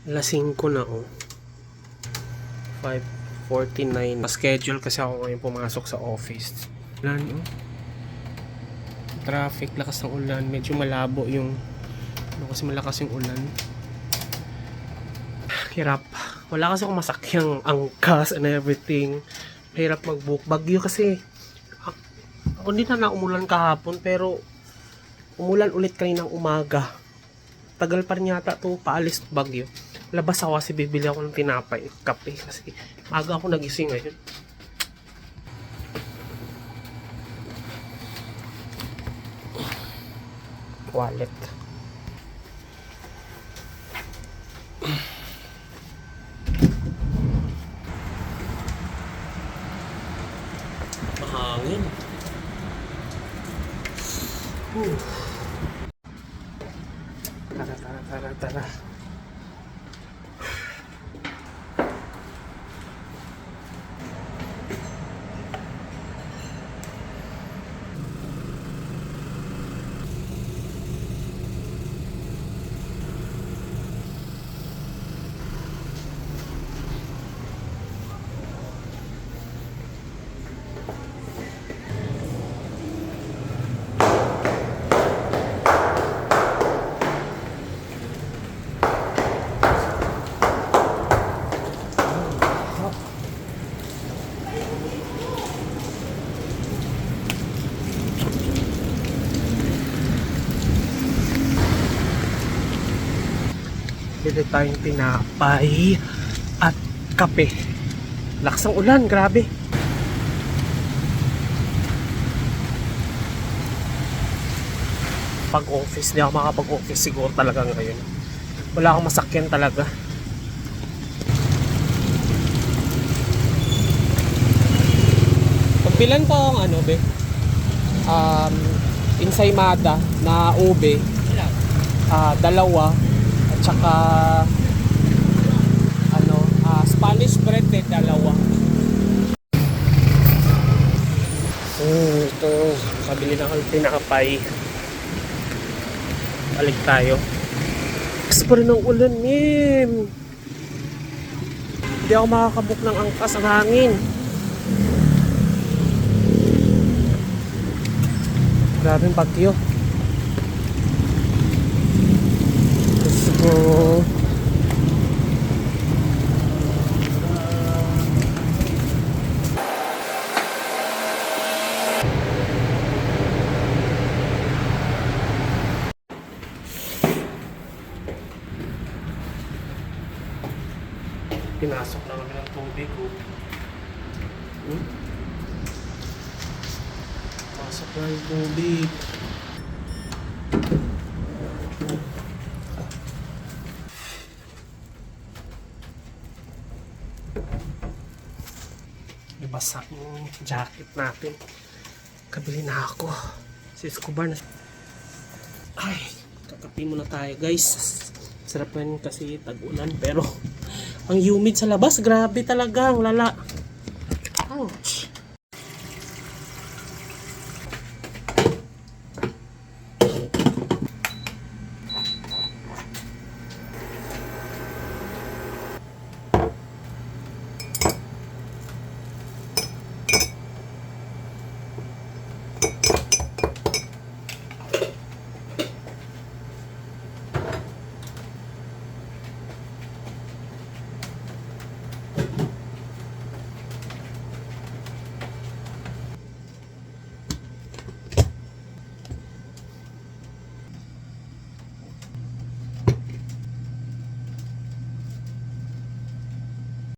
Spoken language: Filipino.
Alas 5 na oh. 5:49. Schedule kasi ako ngayon pumasok sa office. Ulan oh. Traffic, lakas ng ulan. Medyo malabo yung kasi malakas yung ulan. Hirap. Wala kasi akong masakyang angkas and everything. Hirap mag-book. Bagyo kasi. Ako hindi na umulan kahapon pero umulan ulit kaninang umaga. Tagal pa rin yata to paalis bagyo. Labas ako kasi bibili ako ng tinapay, kape kasi maaga ako nagising ngayon. Wallet. Mahangin. Tara. Bili tayong tinapay at kape. Lakas ng ulan, grabe. Pag-office, di ako makapag-office siguro talaga ngayon. Wala akong masakyan talaga. Pagbilan ko ang ano be? Ensaymada na ube. Dalawa. At saka Spanish bread din dalawa. Ito, kabili na kami tinapay. Balik tayo. Kasi pa rin ang ulan, Mim. Hindi ako makakabook ng angkas ang hangin. Grabe yung bagyo. Let's go. Pinasok na kami ng tubig oh. Pasok na yung tubig. Ibasa yung jacket natin. Kabili na ako. Si Escobar na. Ay, kakapi muna tayo guys. Sarap na yun kasi tag-ulan pero ang humid sa labas, grabe talaga, ang lala. Ouch.